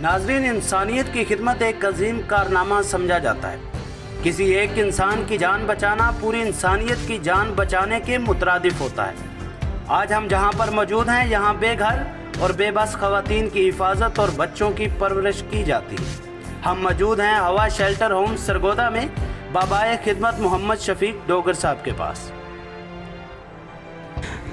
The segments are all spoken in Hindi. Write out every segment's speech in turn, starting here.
नाज़रीन, इंसानियत की खिदमत एक अजीम कारनामा समझा जाता है। किसी एक इंसान की जान बचाना पूरी इंसानियत की जान बचाने के मुतरादिफ होता है। आज हम जहां पर मौजूद हैं, यहां बेघर और बेबस ख़वातीन की हिफाजत और बच्चों की परवरिश की जाती है। हम मौजूद हैं हवा शेल्टर होम सरगोदा में बाबाए खिदमत मोहम्मद शफीक डोगर साहब के पास।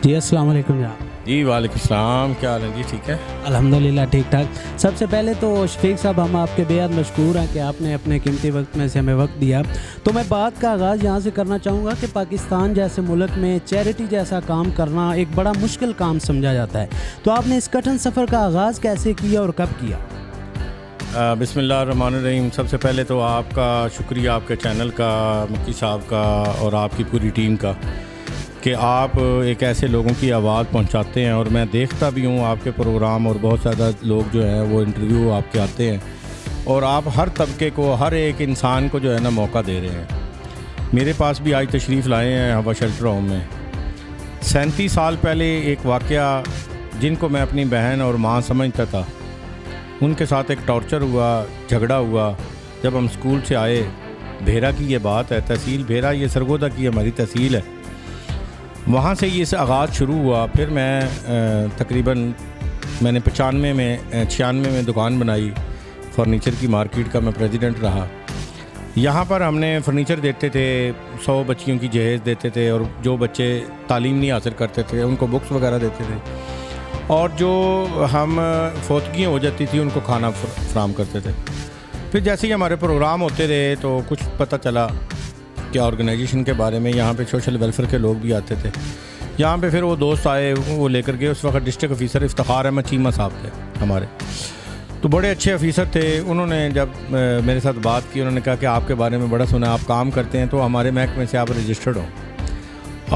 जी अस्सलाम वालेकुम जनाब। जी वालेकुम सलाम, क्या हाल है जी? ठीक है अल्हम्दुलिल्लाह ठीक ठाक। सबसे पहले तो शफीक साहब, हम आपके बेहद मशकूर हैं कि आपने अपने कीमती वक्त में से हमें वक्त दिया। तो मैं बात का आगाज़ यहाँ से करना चाहूँगा कि पाकिस्तान जैसे मुल्क में चैरिटी जैसा काम करना एक बड़ा मुश्किल काम समझा जाता है। तो आपने इस कठिन सफ़र का आगाज़ कैसे किया और कब किया? बिस्मिल्लाहिर्रहमानिर्रहीम। सबसे पहले तो आपका शुक्रिया, आपके चैनल का, मक्की साहब का और आपकी पूरी टीम का, कि आप एक ऐसे लोगों की आवाज़ पहुंचाते हैं। और मैं देखता भी हूं आपके प्रोग्राम, और बहुत ज़्यादा लोग जो हैं वो इंटरव्यू आपके आते हैं, और आप हर तबके को, हर एक इंसान को जो है ना मौका दे रहे हैं। मेरे पास भी आज तशरीफ़ लाए हैं हवा शेल्टर होम में। 37 साल पहले एक वाक़या, जिनको मैं अपनी बहन और माँ समझता था, उनके साथ एक टॉर्चर हुआ, झगड़ा हुआ। जब हम स्कूल से आए, भेरा की ये बात है, तहसील भेरा, ये सरगोदा की हमारी तहसील है, वहाँ से ये आगाज़ शुरू हुआ। फिर मैं तकरीबन मैंने 96 में दुकान बनाई, फ़र्नीचर की मार्केट का मैं प्रेसिडेंट रहा। यहाँ पर हमने फ़र्नीचर देते थे, 100 बच्चियों की जहेज़ देते थे, और जो बच्चे तालीम नहीं हासिल करते थे उनको बुक्स वगैरह देते थे, और जो हम फोतगियाँ हो जाती थी उनको खाना फ्राहम करते थे। फिर जैसे ही हमारे प्रोग्राम होते रहे तो कुछ पता चला कि ऑर्गेनाइजेशन के बारे में। यहाँ पे सोशल वेलफेयर के लोग भी आते थे। यहाँ पे फिर वो दोस्त आए, वो लेकर गए। उस वक्त डिस्ट्रिक्ट ऑफिसर इफ्तिखार अहमद चीमा साहब थे हमारे, तो बड़े अच्छे ऑफिसर थे। उन्होंने जब मेरे साथ बात की, उन्होंने कहा कि आपके बारे में बड़ा सुना, आप काम करते हैं, तो हमारे महकमे से आप रजिस्टर्ड हो,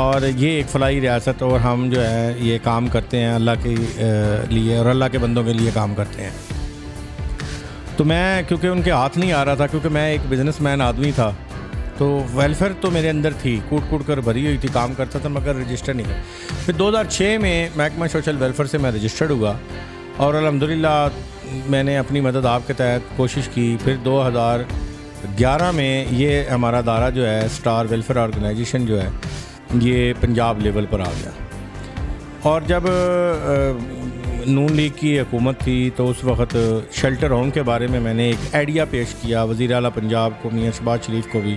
और ये एक फलाई रियासत, और हम जो है ये काम करते हैं अल्लाह के लिए और अल्लाह के बंदों के लिए काम करते हैं। तो मैं, क्योंकि उनके हाथ नहीं आ रहा था, क्योंकि मैं एक बिज़नेसमैन आदमी था, तो वेलफेयर तो मेरे अंदर थी, कूट कर भरी हुई थी, काम करता था, मगर रजिस्टर नहीं था। फिर 2006 में महकमा सोशल वेलफेयर से मैं रजिस्टर्ड हुआ, और अल्हम्दुलिल्लाह मैंने अपनी मदद आपके तहत कोशिश की। फिर 2011 में ये हमारा दायरा जो है, स्टार वेलफेयर ऑर्गेनाइजेशन जो है, ये पंजाब लेवल पर आ गया। और जब नून लीग की हुकूमत थी, तो उस वक्त शेल्टर होम के बारे में मैंने एक आइडिया पेश किया वज़ीर आला पंजाब को, मियां शहबाज शरीफ को भी,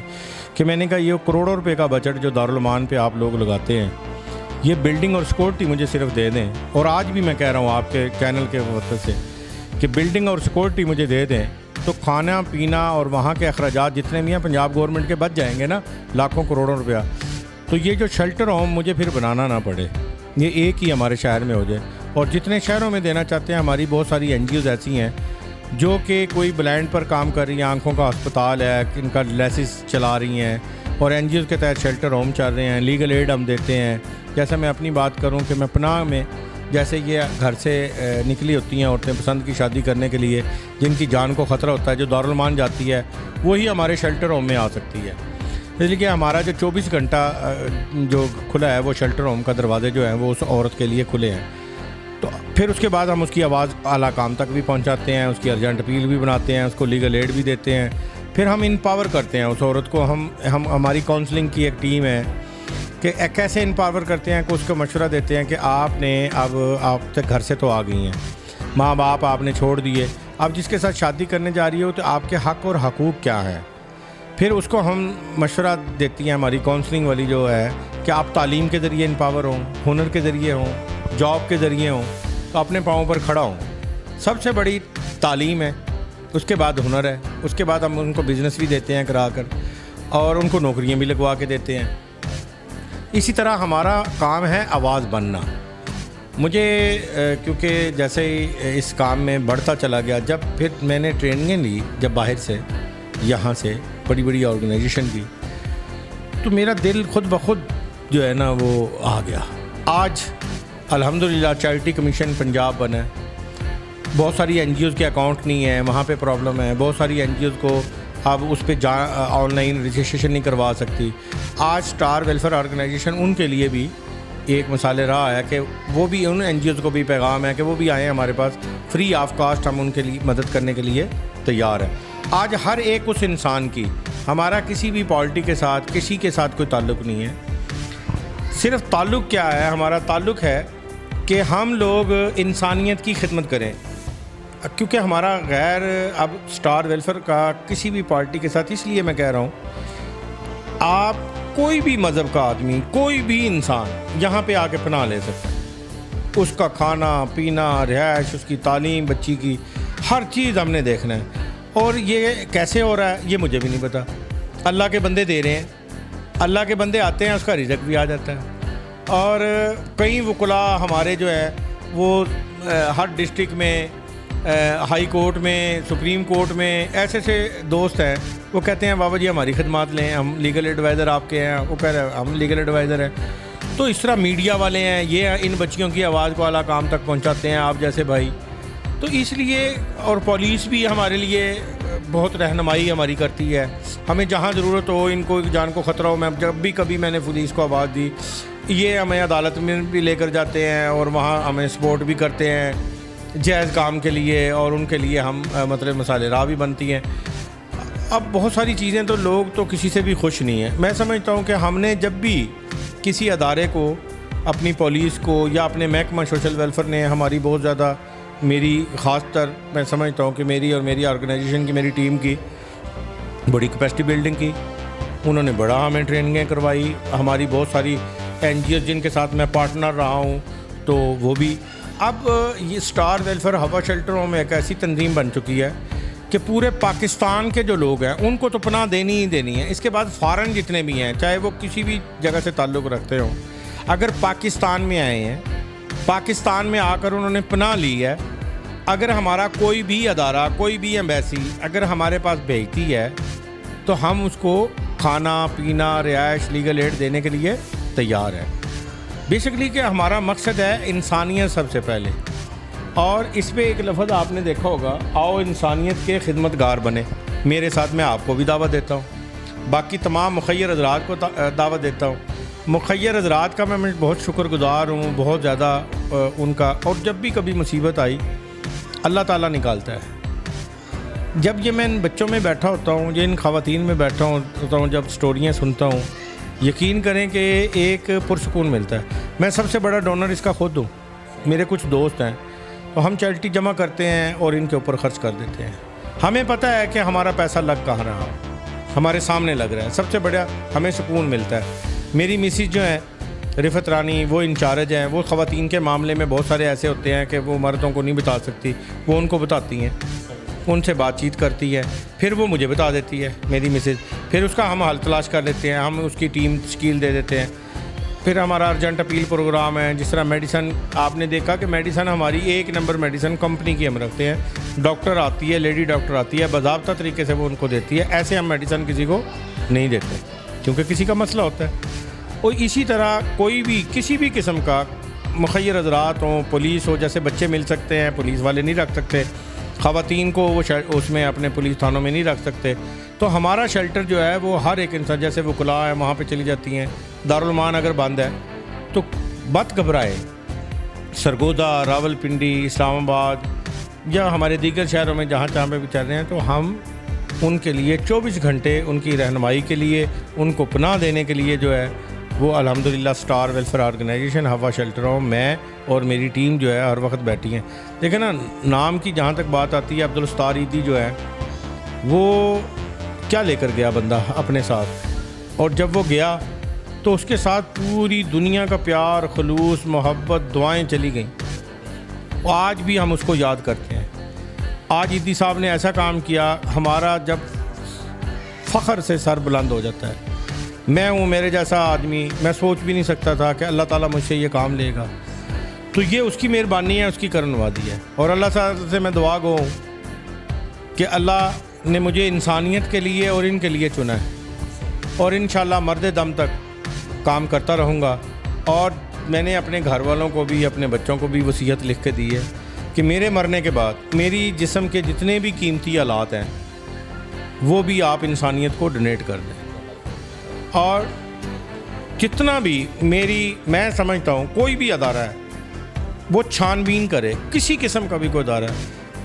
कि मैंने कहा ये करोड़ों रुपए का बजट जो दारुल अमान पे आप लोग लगाते हैं, ये बिल्डिंग और सिक्योरिटी मुझे सिर्फ दे दें। और आज भी मैं कह रहा हूँ आपके चैनल के वक्त से कि बिल्डिंग और सिक्योरिटी मुझे दे दें, तो खाना पीना और वहाँ के अखराजात जितने भी हैं पंजाब गवर्नमेंट के बच जाएंगे ना, लाखों करोड़ों रुपया। तो ये जो शेल्टर होम मुझे फिर बनाना ना पड़े, ये एक ही हमारे शहर में हो जाए। और जितने शहरों में देना चाहते हैं, हमारी बहुत सारी NGOs ऐसी हैं जो कि कोई ब्लाइंड पर काम कर रही हैं, आंखों का अस्पताल है, इनका डायलिसिस चला रही हैं, और NGOs के तहत शेल्टर होम चल रहे हैं, लीगल एड हम देते हैं। जैसे मैं अपनी बात करूं कि मैं पनाह में, जैसे ये घर से निकली होती हैं औरतें पसंद की शादी करने के लिए, जिनकी जान को ख़तरा होता है, जो दारुल अमान जाती है, वही हमारे शेल्टर होम में आ सकती है। इसलिए हमारा जो 24 घंटा जो खुला है, वो शेल्टर होम का दरवाज़े जो हैं वो उस औरत के लिए खुले हैं। तो फिर उसके बाद हम उसकी आवाज़ आला काम तक भी पहुंचाते हैं, उसकी अर्जेंट अपील भी बनाते हैं, उसको लीगल एड भी देते हैं। फिर हम इनपावर करते हैं उस औरत को। हम हमारी काउंसलिंग की एक टीम है कि कैसे इनपावर करते हैं, कि उसको मशवरा देते हैं कि आपने अब आप तक घर से तो आ गई हैं, माँ बाप आपने छोड़ दिए, अब जिसके साथ शादी करने जा रही हो तो आपके हक़ और हकूक़ क्या हैं। फिर उसको हम मशवरा देती हैं हमारी काउंसलिंग वाली जो है, कि आप तालीम के ज़रिए इनपावर हों, हुनर के ज़रिए हों, जॉब के ज़रिए हों, तो अपने पाँव पर खड़ा हों। सबसे बड़ी तालीम है, उसके बाद हुनर है, उसके बाद हम उनको बिज़नेस भी देते हैं करा कर, और उनको नौकरियां भी लगवा के देते हैं। इसी तरह हमारा काम है आवाज़ बनना। मुझे क्योंकि जैसे ही इस काम में बढ़ता चला गया, जब फिर मैंने ट्रेनिंगें ली, जब बाहर से, यहाँ से बड़ी बड़ी ऑर्गेनाइजेशन की, तो मेरा दिल खुद ब खुद जो है ना वो आ गया। आज अल्हम्दुलिल्लाह चैरिटी कमीशन पंजाब बना है। बहुत सारी NGOs के अकाउंट नहीं है, वहाँ पे प्रॉब्लम है। बहुत सारी NGOs को अब उस पर ऑनलाइन रजिस्ट्रेशन नहीं करवा सकती। आज स्टार वेलफेयर ऑर्गेनाइजेशन उनके लिए भी एक मिसाल रहा है कि वो भी, उन NGOs को भी पैगाम है कि वो भी आएँ हमारे पास फ्री ऑफ कास्ट हम उनके लिए मदद करने के लिए तैयार हैं। आज हर एक उस इंसान की, हमारा किसी भी पॉलिटी के साथ, किसी के साथ कोई ताल्लुक़ नहीं है। सिर्फ ताल्लुक़ क्या है, हमारा ताल्लुक़ है कि हम लोग इंसानियत की खिदमत करें, क्योंकि हमारा गैर अब स्टार वेलफेयर का किसी भी पार्टी के साथ, इसलिए मैं कह रहा हूँ, आप कोई भी मज़हब का आदमी, कोई भी इंसान यहाँ पे आके पनाह ले सकता है। उसका खाना पीना, रिहाइश, उसकी तालीम, बच्ची की हर चीज़ हमने देखना है। और ये कैसे हो रहा है ये मुझे भी नहीं पता। अल्लाह के बंदे दे रहे हैं, अल्लाह के बंदे आते हैं, उसका रिज़्क भी आ जाता है। और कई वकुला हमारे जो है वो हर डिस्ट्रिक्ट में, हाई कोर्ट में, सुप्रीम कोर्ट में ऐसे से दोस्त हैं, वो कहते हैं बाबा जी हमारी खिदमत लें, हम लीगल एडवाइज़र आपके हैं। वो कह रहे हैं हम लीगल एडवाइज़र हैं। तो इस तरह मीडिया वाले हैं, ये इन बच्चियों की आवाज़ को आला काम तक पहुंचाते हैं, आप जैसे भाई। तो इसलिए, और पुलिस भी हमारे लिए बहुत रहनुमाई हमारी करती है। हमें जहाँ ज़रूरत हो, इनको जान को ख़तरा हो, मैं जब भी कभी मैंने पुलिस को आवाज़ दी, ये हमें अदालत में भी लेकर जाते हैं और वहाँ हमें सपोर्ट भी करते हैं जायज़ काम के लिए, और उनके लिए हम मतलब मसाले राह भी बनती हैं। अब बहुत सारी चीज़ें, तो लोग तो किसी से भी खुश नहीं हैं। मैं समझता हूँ कि हमने जब भी किसी अदारे को, अपनी पुलिस को या अपने महकमा सोशल वेलफेयर ने हमारी बहुत ज़्यादा, मेरी ख़ासतर मैं समझता हूँ कि मेरी और मेरी ऑर्गेनाइजेशन की, मेरी टीम की बड़ी कैपेसिटी बिल्डिंग की, उन्होंने बड़ा हमें ट्रेनिंगें करवाई। हमारी बहुत सारी NGOs जिनके साथ मैं पार्टनर रहा हूँ, तो वो भी। अब ये स्टार वेलफेयर हवा शेल्टरों में एक ऐसी तंजीम बन चुकी है कि पूरे पाकिस्तान के जो लोग हैं उनको तो पनाह देनी ही देनी है। इसके बाद फ़ॉरेन जितने भी हैं, चाहे वो किसी भी जगह से ताल्लुक़ रखते हों, अगर पाकिस्तान में आए हैं, पाकिस्तान में आकर उन्होंने पनाह ली है, अगर हमारा कोई भी अदारा, कोई भी एम्बेसी अगर हमारे पास भेजती है, तो हम उसको खाना पीना, रिहाइश, लीगल एड देने के लिए तैयार है। बेसिकली कि हमारा मकसद है इंसानियत सबसे पहले। और इस पर एक लफ्ज़ आपने देखा होगा, आओ इंसानियत के खिदमतगार बने। मेरे साथ मैं आपको भी दावत देता हूँ, बाकी तमाम मुखय्यर हज़रात को दावत देता हूँ। मुखय्यर हज़रात का मैं बहुत शुक्रगुज़ार हूँ, बहुत ज़्यादा उनका। और जब भी कभी मुसीबत आई, अल्लाह ताला निकालता है। जब ये मैं इन बच्चों में बैठा होता हूँ, ये इन ख़वातीन में बैठा होता हूँ, जब स्टोरियाँ सुनता हूँ, यकीन करें कि एक पुरसुकून मिलता है। मैं सबसे बड़ा डोनर इसका ख़ुद हूँ। मेरे कुछ दोस्त हैं, तो हम चैरिटी जमा करते हैं और इनके ऊपर ख़र्च कर देते हैं। हमें पता है कि हमारा पैसा लग कहाँ रहा, हमारे सामने लग रहा है। सबसे बड़ा हमें सुकून मिलता है। मेरी मिसिज जो है रिफ़त रानी, वो इंचार्ज हैं। वो ख़वातीन के मामले में बहुत सारे ऐसे होते हैं कि वो मर्दों को नहीं बता सकती, वो उनको बताती हैं, उनसे बातचीत करती है, फिर वो मुझे बता देती है मेरी मिसेज। फिर उसका हम हल तलाश कर लेते हैं, हम उसकी टीम तश्कील दे देते हैं। फिर हमारा अर्जेंट अपील प्रोग्राम है। जिस तरह मेडिसन, आपने देखा कि मेडिसन हमारी 1 नंबर मेडिसन कंपनी की हम रखते हैं। डॉक्टर आती है, लेडी डॉक्टर आती है, बाज़ाब्ता तरीके से वो उनको देती है। ऐसे हम मेडिसन किसी को नहीं देते, क्योंकि किसी का मसला होता है। और इसी तरह कोई भी किसी भी किस्म का मुखय्यर हज़रात हों, पुलिस हो, जैसे बच्चे मिल सकते हैं, पुलिस वाले नहीं रख सकते, ख़वातीन को वो उसमें अपने पुलिस थानों में नहीं रख सकते। तो हमारा शेल्टर जो है वो हर एक इंसान, जैसे वकुला है वहाँ पे चली जाती हैं। दारुल मान अगर बंद है तो मत घबराए। सरगोदा, रावलपिंडी, इस्लामाबाद या हमारे दीगर शहरों में जहाँ पे भी चल रहे हैं, तो हम उनके लिए 24 घंटे उनकी रहनुमाई के लिए, उनको पनाह देने के लिए जो है वो अल्हम्दुलिल्लाह स्टार वेलफेयर ऑर्गेनाइजेशन हवा शेल्टरों, मैं और मेरी टीम जो है हर वक्त बैठी हैं। देखिए ना, नाम की जहाँ तक बात आती है, अब्दुल सत्तार ईदी जो है वो क्या लेकर गया बंदा अपने साथ, और जब वो गया तो उसके साथ पूरी दुनिया का प्यार, खलूस, मोहब्बत, दुआएं चली गईं। आज भी हम उसको याद करते हैं। आज ईदी साहब ने ऐसा काम किया, हमारा जब फ़ख्र से सर बुलंद हो जाता है। मैं हूँ, मेरे जैसा आदमी, मैं सोच भी नहीं सकता था कि अल्लाह ताला मुझसे ये काम लेगा। तो ये उसकी मेहरबानी है, उसकी करनवादी है। और अल्लाह ताला से मैं दुआ गो हूँ कि अल्लाह ने मुझे इंसानियत के लिए और इनके लिए चुना है, और इंशाअल्लाह मर्दे दम तक काम करता रहूँगा। और मैंने अपने घर वालों को भी, अपने बच्चों को भी वसीयत लिख के दी है कि मेरे मरने के बाद मेरी जिस्म के जितने भी कीमती आलात हैं वो भी आप इंसानियत को डोनेट कर दें। और जितना भी मैं समझता हूँ कोई भी अदारा है, वो छानबीन करे, किसी किस्म का भी कोई अदारा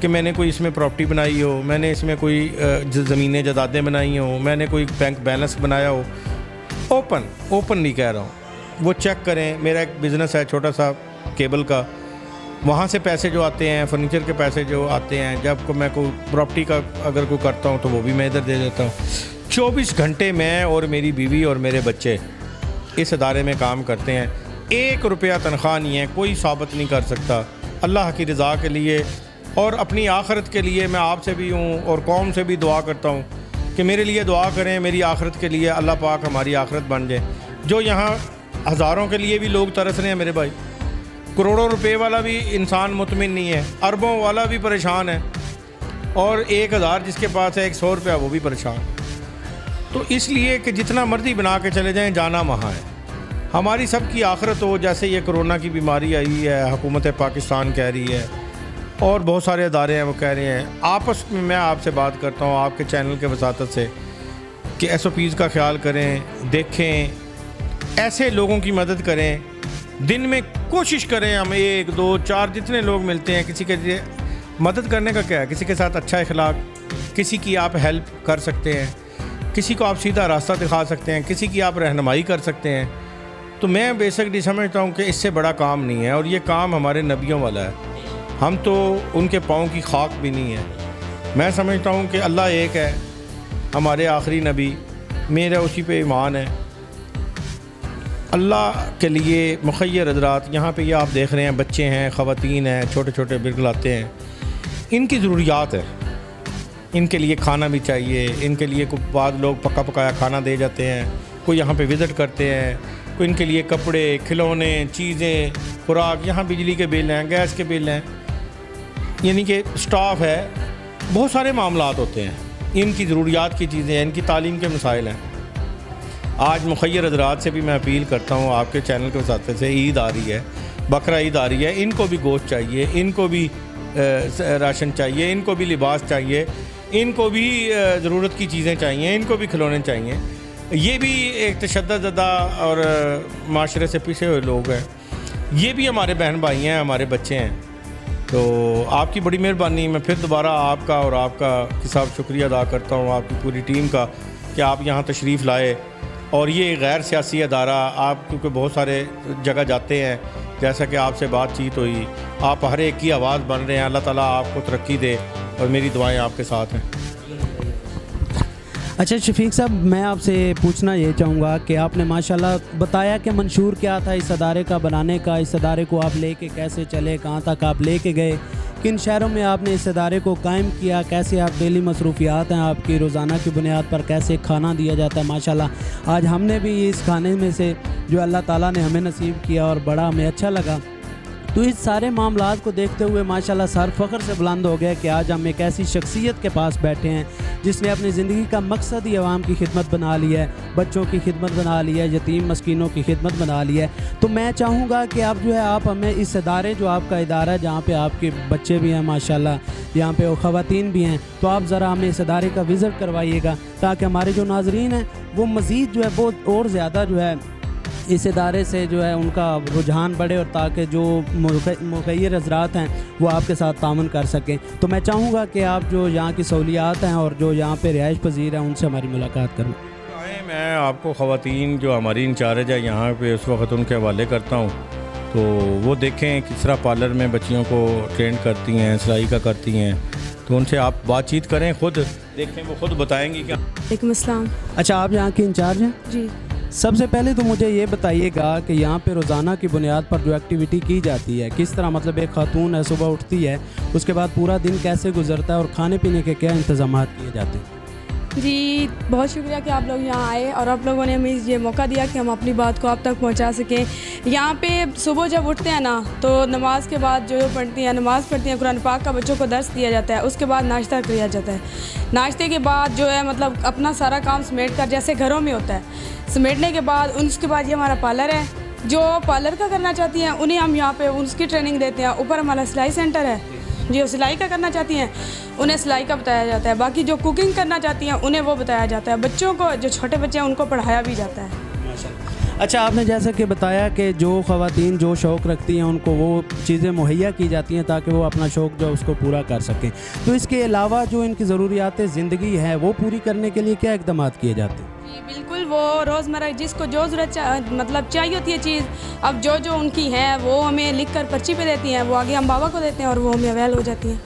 कि मैंने कोई इसमें प्रॉपर्टी बनाई हो, मैंने इसमें कोई ज़मीनें जायदादें बनाई हो, मैंने कोई बैंक बैलेंस बनाया हो, ओपन नहीं कह रहा हूँ, वो चेक करें। मेरा एक बिज़नेस है छोटा सा केबल का, वहाँ से पैसे जो आते हैं, फर्नीचर के पैसे जो आते हैं, जब को मैं कोई प्रॉपर्टी का अगर कोई करता हूँ तो वो भी मैं इधर दे देता हूँ। 24 घंटे मैं और मेरी बीवी और मेरे बच्चे इस अदारे में काम करते हैं। 1 रुपया तनख्वाह नहीं है, कोई साबित नहीं कर सकता। अल्लाह की रज़ा के लिए और अपनी आखिरत के लिए मैं आपसे भी हूँ और कौम से भी दुआ करता हूँ कि मेरे लिए दुआ करें, मेरी आखिरत के लिए अल्लाह पाक हमारी आखिरत बन जाए। जो यहाँ हज़ारों के लिए भी लोग तरस रहे हैं मेरे भाई, करोड़ों रुपए वाला भी इंसान मुतमिन नहीं है, अरबों वाला भी परेशान है, और 1000 जिसके पास है 100 रुपया वो भी परेशान। तो इसलिए कि जितना मर्जी बना के चले जाएं, जाना वहाँ है। हमारी सब की आखिरत हो। जैसे ये कोरोना की बीमारी आई है, हुकूमत पाकिस्तान कह रही है और बहुत सारे अदारे हैं वो कह रहे हैं, आपस में मैं आपसे बात करता हूँ आपके चैनल के वसातत से कि SOPs का ख्याल करें, देखें, ऐसे लोगों की मदद करें। दिन में कोशिश करें, हम 1, 2, 4 जितने लोग मिलते हैं, किसी के लिए मदद करने का क्या है, किसी के साथ अच्छा इखलाक, किसी की आप हेल्प कर सकते हैं, किसी को आप सीधा रास्ता दिखा सकते हैं, किसी की आप रहनुमाई कर सकते हैं। तो मैं बेसिकली समझता हूँ कि इससे बड़ा काम नहीं है, और ये काम हमारे नबियों वाला है। हम तो उनके पाँव की खाक भी नहीं है। मैं समझता हूँ कि अल्लाह एक है, हमारे आखिरी नबी, मेरा उसी पे ईमान है। अल्लाह के लिए मुखय्यर हज़रात, यहाँ पे ये आप देख रहे हैं, बच्चे हैं, ख़वातीन हैं, छोटे छोटे बिरगलाते हैं, इनकी ज़रूरियात है, इनके लिए खाना भी चाहिए। इनके लिए कोई बाद लोग पका पकाया खाना दे जाते हैं, कोई यहाँ पे विज़िट करते हैं, कोई इनके लिए कपड़े, खिलौने, चीज़ें, खुराक, यहाँ बिजली के बिल हैं, गैस के बिल हैं, यानी कि स्टाफ है, बहुत सारे मामलात होते हैं, इनकी ज़रूरियात की चीज़ें हैं, इनकी तालीम के मसाइल हैं। आज मुखय्यर हज़रात से भी मैं अपील करता हूँ, आपके चैनल के वसाते से, ईद आ रही है, बकरा ईद आ रही है, इनको भी गोश्त चाहिए, इनको भी राशन चाहिए, इनको भी लिबास चाहिए, इनको भी ज़रूरत की चीज़ें चाहिए, इनको भी खिलौने चाहिए। ये भी एक तशद्दुद और माशरे से पीछे हुए लोग हैं, ये भी हमारे बहन भाई हैं, हमारे बच्चे हैं। तो आपकी बड़ी मेहरबानी, मैं फिर दोबारा आपका और आपका साहब शुक्रिया अदा करता हूँ, आपकी पूरी टीम का, कि आप यहाँ तशरीफ़ लाए। और ये गैर सियासी अदारा, आप क्योंकि बहुत सारे जगह जाते हैं, जैसा कि आपसे बातचीत हुई, आप हर एक की आवाज़ बन रहे हैं। अल्लाह ताला आपको तरक्की दे और मेरी दुआएं आपके साथ हैं। अच्छा शफीक साहब, मैं आपसे पूछना ये चाहूँगा कि आपने माशाल्लाह बताया कि मंशूर क्या था इस अदारे का बनाने का, इस अदारे को आप लेके कैसे चले, कहाँ तक आप लेके गए, किन शहरों में आपने इस अदारे को कायम किया, कैसे आप डेली मसरूफियात हैं आपकी, रोज़ाना की बुनियाद पर कैसे खाना दिया जाता है। माशाल्लाह आज हमने भी इस खाने में से जो अल्लाह ताला ने हमें नसीब किया और बड़ा हमें अच्छा लगा। तो इस सारे मामलात को देखते हुए माशाल्लाह सर फ़ख्र से बुलंद हो गया कि आज हम एक ऐसी शख्सियत के पास बैठे हैं जिसने अपनी ज़िंदगी का मकसद ही आवाम की खिदमत बना ली है, बच्चों की खिदमत बना ली है, यतीम मस्कीनों की खिदमत बना ली है। तो मैं चाहूँगा कि आप जो है आप हमें इस अदारे, जो आपका इदारा है जहाँ पे आपके बच्चे भी हैं माशाल्लाह, यहाँ पे वो ख़वातीन भी हैं, तो आप ज़रा हमें इस अदारे का विज़िट करवाइएगा ताकि हमारे जो नाज़रीन हैं वो मज़ीद जो है वो और ज़्यादा जो है इस इदारे से जो है उनका रुझान बढ़े, और ताकि जो मुखय्यर हज़रात हैं वो आपके साथ तामन कर सकें। तो मैं चाहूँगा कि आप जो यहाँ की सहूलियात हैं और जो यहाँ पे रिहाइश पजीर हैं उनसे हमारी मुलाकात करूँ। मैं आपको ख़वातीन जो हमारी इंचार्ज है यहाँ पे उस वक्त उनके हवाले करता हूँ, तो वो देखें किस तरह पार्लर में बच्चियों को ट्रेन करती हैं, सिलाई का करती हैं, तो उनसे आप बातचीत करें, ख़ुद देखें, वो ख़ुद बताएंगी क्या। वालेकुम अस्सलाम। अच्छा, आप यहाँ के इंचार्ज हैं जी। सबसे पहले तो मुझे ये बताइएगा कि यहाँ पे रोज़ाना की बुनियाद पर जो एक्टिविटी की जाती है किस तरह, मतलब एक खातून है सुबह उठती है, उसके बाद पूरा दिन कैसे गुजरता है और खाने पीने के क्या इंतज़ाम किए जाते हैं। जी बहुत शुक्रिया कि आप लोग यहाँ आए और आप लोगों ने हमें ये मौका दिया कि हम अपनी बात को आप तक पहुँचा सकें। यहाँ पे सुबह जब उठते हैं ना, तो नमाज के बाद जो पढ़ती हैं, नमाज़ पढ़ती हैं, कुरान पाक का बच्चों को दर्स दिया जाता है, उसके बाद नाश्ता किया जाता है। नाश्ते के बाद जो है मतलब अपना सारा काम समेट कर, जैसे घरों में होता है, समेटने के बाद उसके बाद ये हमारा पार्लर है, जो पार्लर का करना चाहती हैं उन्हें हम यहाँ पे उसकी ट्रेनिंग देते हैं। ऊपर हमारा सिलाई सेंटर है, जो सिलाई का करना चाहती हैं उन्हें सिलाई का बताया जाता है, बाकी जो कुकिंग करना चाहती हैं उन्हें वो बताया जाता है। बच्चों को, जो छोटे बच्चे हैं उनको पढ़ाया भी जाता है। अच्छा, आपने जैसा कि बताया कि जो ख़वातीन जो शौक़ रखती हैं उनको वो चीज़ें मुहैया की जाती हैं ताकि वो अपना शौक़ जो उसको पूरा कर सकें, तो इसके अलावा जो इनकी ज़रूरियात ज़िंदगी है वो पूरी करने के लिए क्या इक़दाम किए जाते हैं? जी बिल्कुल, वो रोज़मर्रा जिसको जो ज़रूरत मतलब चाहिए होती है चीज़, अब जो जो उनकी है वो हमें लिख कर पर्ची पे देती हैं, वो आगे हम बाबा को देते हैं और वो हमें अवेल हो जाती हैं।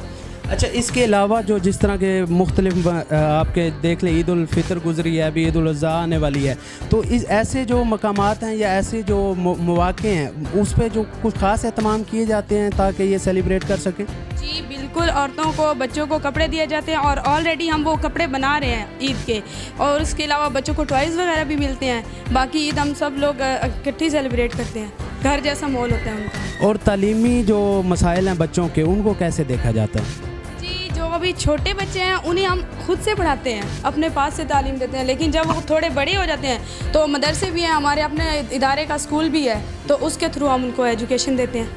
अच्छा, इसके अलावा जो जिस तरह के मुख्तलिफ आपके देख लें, ईद उल फितर गुजरी है, अभी ईद उल अज़हा आने वाली है, तो इस ऐसे जो मकामात हैं या ऐसे जो मौक़े हैं उस पे जो कुछ ख़ास एहतमाम किए जाते हैं ताकि ये सेलिब्रेट कर सकें? जी बिल्कुल, औरतों को बच्चों को कपड़े दिए जाते हैं और ऑलरेडी हम वो कपड़े बना रहे हैं ईद के, और उसके अलावा बच्चों को टॉयज़ वगैरह भी मिलते हैं। बाकी ईद हम सब लोग इकट्ठी सेलिब्रेट करते हैं, घर जैसा माहौल होता है उनका। और तालीमी जो मसाइल हैं बच्चों के, उनको कैसे देखा जाता है? जो अभी छोटे बच्चे हैं उन्हें हम खुद से पढ़ाते हैं, अपने पास से तालीम देते हैं, लेकिन जब वो थोड़े बड़े हो जाते हैं तो मदरसे भी हैं, हमारे अपने इदारे का स्कूल भी है, तो उसके थ्रू हम उनको एजुकेशन देते हैं।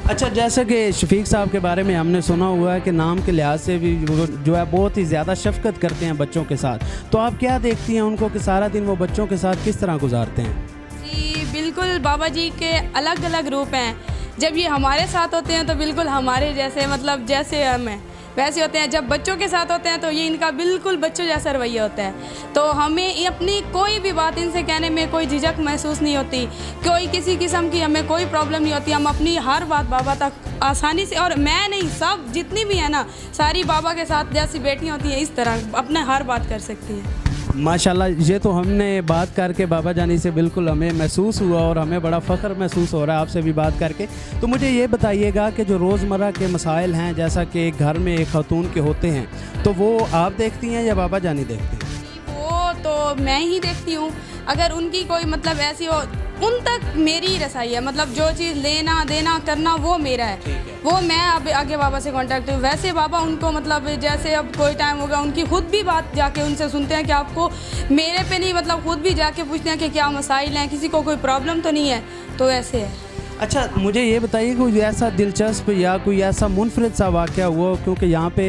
अच्छा, जैसा कि शफीक साहब के बारे में हमने सुना हुआ है कि नाम के लिहाज से भी जो है बहुत ही ज़्यादा शफ़क़त करते हैं बच्चों के साथ, तो आप क्या देखती हैं उनको कि सारा दिन वो बच्चों के साथ किस तरह गुजारते हैं? जी बिल्कुल, बाबा जी के अलग अलग रूप हैं। जब ये हमारे साथ होते हैं तो बिल्कुल हमारे जैसे, मतलब जैसे हम हैं वैसे होते हैं। जब बच्चों के साथ होते हैं तो ये इनका बिल्कुल बच्चों जैसा रवैया होता है, तो हमें अपनी कोई भी बात इनसे कहने में कोई झिझक महसूस नहीं होती, कोई किसी किस्म की हमें कोई प्रॉब्लम नहीं होती। हम अपनी हर बात बाबा तक आसानी से, और मैं नहीं, सब जितनी भी है ना, सारी बाबा के साथ जैसी बेटियाँ होती हैं इस तरह अपना हर बात कर सकती हैं। माशाल्लाह, ये तो हमने बात करके बाबा जानी से बिल्कुल हमें महसूस हुआ और हमें बड़ा फ़ख्र महसूस हो रहा है आपसे भी बात करके। तो मुझे ये बताइएगा कि जो रोज़मर्रा के मसाइल हैं, जैसा कि घर में एक खातून के होते हैं, तो वो आप देखती हैं या बाबा जानी देखती हैं? वो तो मैं ही देखती हूँ, अगर उनकी कोई मतलब ऐसी हो, उन तक मेरी रसाई है, मतलब जो चीज़ लेना देना करना वो मेरा है, वो मैं अब आगे बाबा से कांटेक्ट हूँ। वैसे बाबा उनको मतलब जैसे अब कोई टाइम होगा उनकी खुद भी बात जाके उनसे सुनते हैं कि आपको मेरे पे नहीं, मतलब खुद भी जाके पूछते हैं कि क्या मसाइल हैं, किसी को कोई प्रॉब्लम तो नहीं है, तो ऐसे है। अच्छा, मुझे ये बताइए कोई ऐसा दिलचस्प या कोई ऐसा मुनफरिद सा वाक़या हुआ, क्योंकि यहाँ पे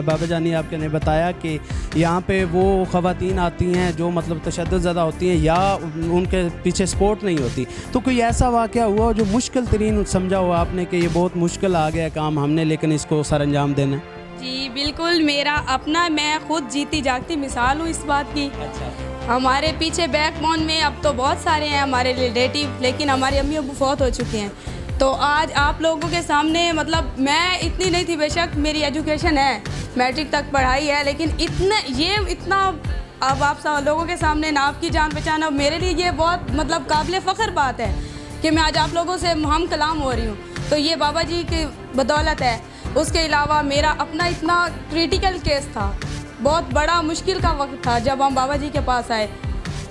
बाबा जानी आपके ने बताया कि यहाँ पे वो ख़वातीन आती हैं जो मतलब तशद्दुद ज़्यादा होती हैं या उनके पीछे सपोर्ट नहीं होती, तो कोई ऐसा वाक़या हुआ जो मुश्किल तरीन समझा हो आपने कि ये बहुत मुश्किल आ गया काम हमने, लेकिन इसको सर अंजाम देना है? जी बिल्कुल, मेरा अपना, मैं खुद जीती जागती मिसाल हूँ इस बात की। अच्छा। हमारे पीछे बैकबोन में अब तो बहुत सारे हैं हमारे रिलेटिव, लेकिन हमारे अम्मी अब्बू फौत हो चुके हैं, तो आज आप लोगों के सामने, मतलब मैं इतनी नहीं थी, बेशक मेरी एजुकेशन है, मैट्रिक तक पढ़ाई है, लेकिन इतना अब आप सब लोगों के सामने ना आपकी जान पहचान, अब मेरे लिए ये बहुत मतलब काबिल फ़ख्र बात है कि मैं आज आप लोगों से हम कलाम हो रही हूँ, तो ये बाबा जी की बदौलत है। उसके अलावा मेरा अपना इतना क्रिटिकल केस था, बहुत बड़ा मुश्किल का वक्त था जब हम बाबा जी के पास आए,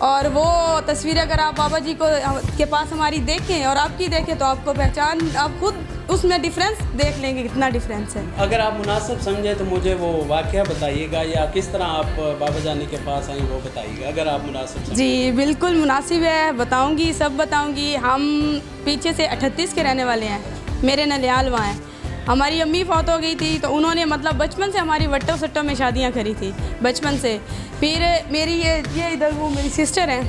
और वो तस्वीरें अगर आप बाबा जी के पास हमारी देखें और आपकी देखें तो आपको पहचान, आप खुद उसमें डिफरेंस देख लेंगे कितना डिफरेंस है। अगर आप मुनासिब समझे तो मुझे वो वाक़या बताइएगा, या किस तरह आप बाबा जानी के पास आई वो बताइएगा, अगर आप मुनासिब समझे। जी बिल्कुल मुनासिब है, बताऊंगी, सब बताऊंगी। हम पीछे से 38 के रहने वाले हैं, मेरे ननिहाल वहाँ हैं। हमारी अम्मी फौत हो गई थी, तो उन्होंने मतलब बचपन से हमारी वट्टों सट्टों में शादियां करी थी बचपन से। फिर मेरी ये इधर वो मेरी सिस्टर हैं,